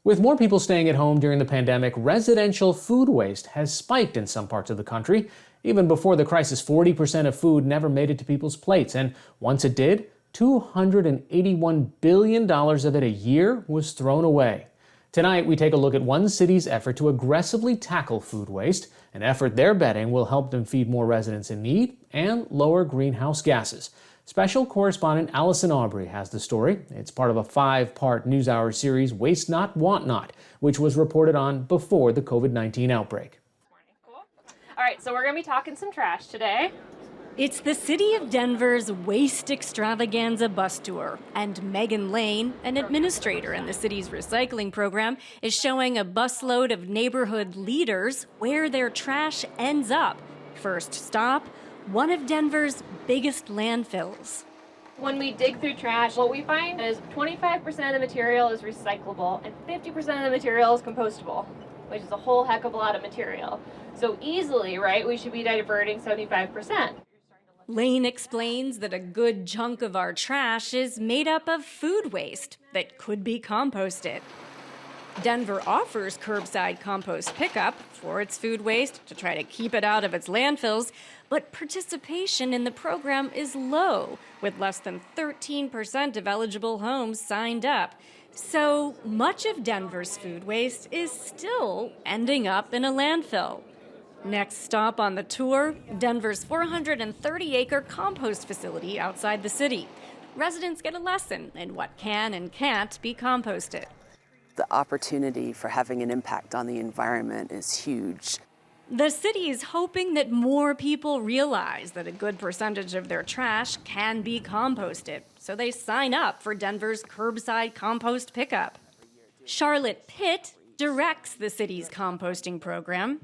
With more people staying at home during the pandemic, residential food waste has spiked in some parts of the country. Even before the crisis, 40% of food never made it to people's plates. And once it did, $281 billion of it a year was thrown away. Tonight, we take a look at one city's effort to aggressively tackle food waste, an effort they're betting will help them feed more residents in need and lower greenhouse gases. Special correspondent Allison Aubrey has the story. It's part of a 5-part NewsHour series, Waste Not, Want Not, which was reported on before the COVID-19 outbreak. Cool. All right, so we're going to be talking some trash today. It's the City of Denver's Waste Extravaganza bus tour, and Megan Lane, an administrator in the city's recycling program, is showing a busload of neighborhood leaders where their trash ends up. First stop, one of Denver's biggest landfills. When we dig through trash, what we find is 25% of the material is recyclable and 50% of the material is compostable, which is a whole heck of a lot of material. So easily, right, we should be diverting 75%. Lane explains that a good chunk of our trash is made up of food waste that could be composted. Denver offers curbside compost pickup for its food waste to try to keep it out of its landfills, but participation in the program is low, with less than 13% of eligible homes signed up. So much of Denver's food waste is still ending up in a landfill. Next stop on the tour, Denver's 430-acre compost facility outside the city. Residents get a lesson in what can and can't be composted. The opportunity for having an impact on the environment is huge. The city is hoping that more people realize that a good percentage of their trash can be composted, so they sign up for Denver's curbside compost pickup. Charlotte Pitt directs the city's composting program.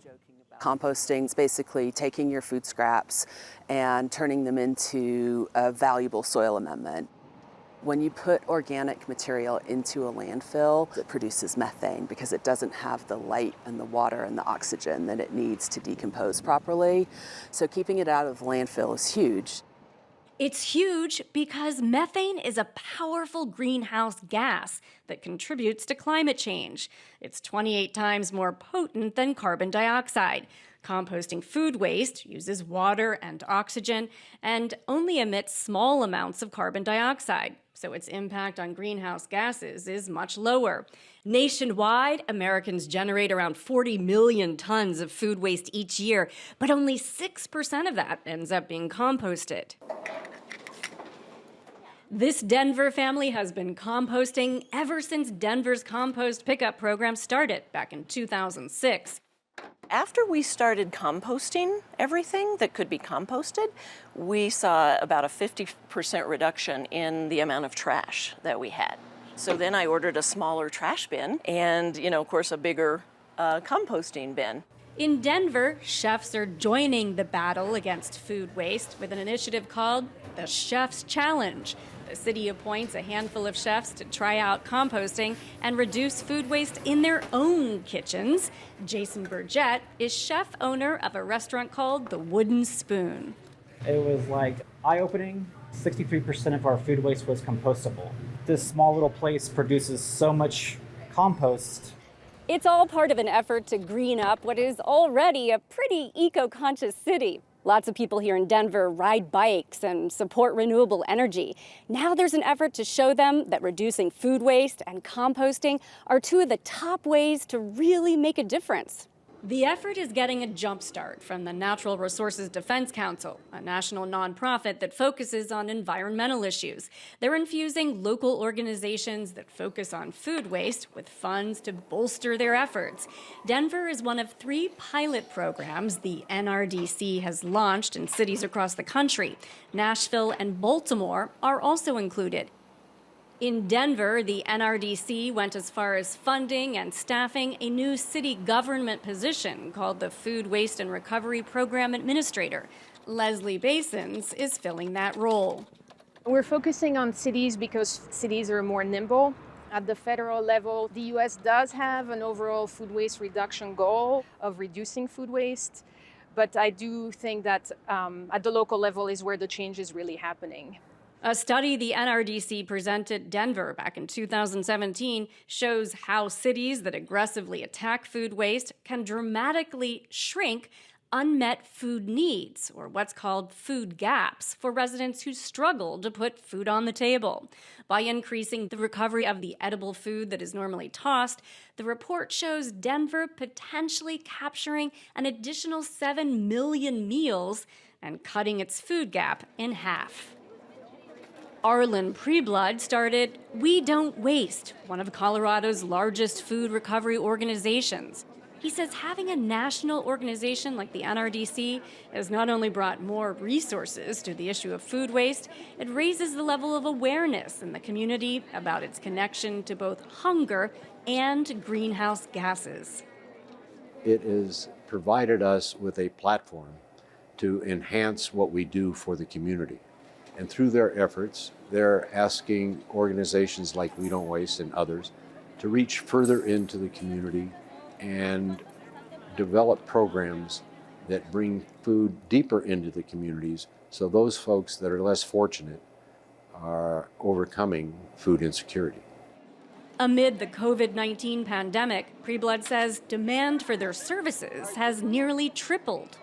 Composting is basically taking your food scraps and turning them into a valuable soil amendment. When you put organic material into a landfill, it produces methane because it doesn't have the light and the water and the oxygen that it needs to decompose properly. So keeping it out of the landfill is huge. It's huge because methane is a powerful greenhouse gas that contributes to climate change. It's 28 times more potent than carbon dioxide. Composting food waste uses water and oxygen and only emits small amounts of carbon dioxide, so its impact on greenhouse gases is much lower. Nationwide, Americans generate around 40 million tons of food waste each year, but only 6% of that ends up being composted. This Denver family has been composting ever since Denver's compost pickup program started back in 2006. After we started composting everything that could be composted, we saw about a 50% reduction in the amount of trash that we had. So then I ordered a smaller trash bin and, of course, a bigger composting bin. In Denver, chefs are joining the battle against food waste with an initiative called the Chef's Challenge. The city appoints a handful of chefs to try out composting and reduce food waste in their own kitchens. Jason Burgett is chef owner of a restaurant called The Wooden Spoon. It was eye-opening. 63% of our food waste was compostable. This small little place produces so much compost. It's all part of an effort to green up what is already a pretty eco-conscious city. Lots of people here in Denver ride bikes and support renewable energy. Now there's an effort to show them that reducing food waste and composting are two of the top ways to really make a difference. The effort is getting a jump start from the Natural Resources Defense Council, a national nonprofit that focuses on environmental issues. They're infusing local organizations that focus on food waste with funds to bolster their efforts. Denver is one of 3 pilot programs the NRDC has launched in cities across the country. Nashville and Baltimore are also included. In Denver, the NRDC went as far as funding and staffing a new city government position called the Food Waste and Recovery Program Administrator. Leslie Basins is filling that role. We're focusing on cities because cities are more nimble. At the federal level, the U.S. does have an overall food waste reduction goal of reducing food waste, but I do think that at the local level is where the change is really happening. A study the NRDC presented Denver back in 2017 shows how cities that aggressively attack food waste can dramatically shrink unmet food needs, or what's called food gaps, for residents who struggle to put food on the table. By increasing the recovery of the edible food that is normally tossed, the report shows Denver potentially capturing an additional 7 million meals and cutting its food gap in half. Arlen Preblood started We Don't Waste, one of Colorado's largest food recovery organizations. He says having a national organization like the NRDC has not only brought more resources to the issue of food waste, it raises the level of awareness in the community about its connection to both hunger and greenhouse gases. It has provided us with a platform to enhance what we do for the community. And through their efforts, they're asking organizations like We Don't Waste and others to reach further into the community and develop programs that bring food deeper into the communities so those folks that are less fortunate are overcoming food insecurity. Amid the COVID-19 pandemic, Preblood says demand for their services has nearly tripled.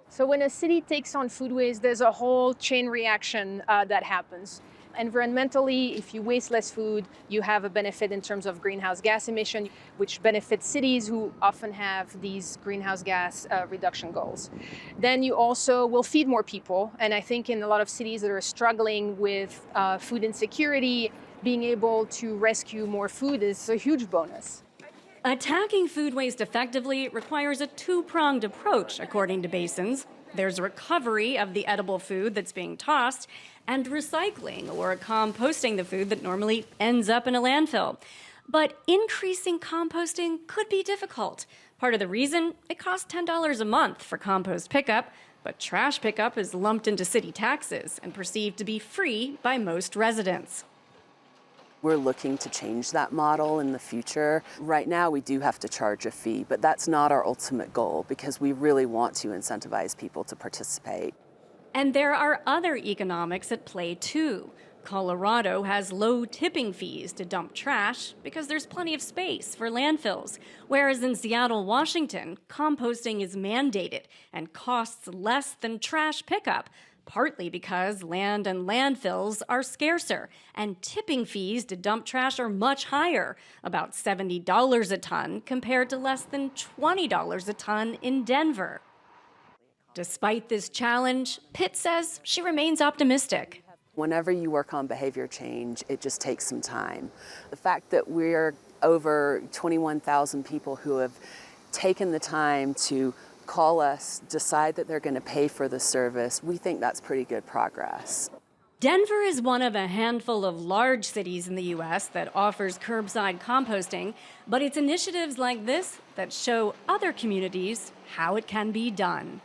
So when a city takes on food waste, there's a whole chain reaction that happens. Environmentally, if you waste less food, you have a benefit in terms of greenhouse gas emission, which benefits cities who often have these greenhouse gas reduction goals. Then you also will feed more people. And I think in a lot of cities that are struggling with food insecurity, being able to rescue more food is a huge bonus. Attacking food waste effectively requires a two-pronged approach, according to Basins. There's recovery of the edible food that's being tossed, and recycling or composting the food that normally ends up in a landfill. But increasing composting could be difficult. Part of the reason, it costs $10 a month for compost pickup, but trash pickup is lumped into city taxes and perceived to be free by most residents. We're looking to change that model in the future. Right now, we do have to charge a fee, but that's not our ultimate goal because we really want to incentivize people to participate. And there are other economics at play too. Colorado has low tipping fees to dump trash because there's plenty of space for landfills, whereas in Seattle, Washington, composting is mandated and costs less than trash pickup, partly because land and landfills are scarcer, and tipping fees to dump trash are much higher, about $70 a ton compared to less than $20 a ton in Denver. Despite this challenge, Pitt says she remains optimistic. Whenever you work on behavior change, it just takes some time. The fact that we're over 21,000 people who have taken the time to call us, decide that they're going to pay for the service, we think that's pretty good progress. Denver is one of a handful of large cities in the U.S. that offers curbside composting, but it's initiatives like this that show other communities how it can be done.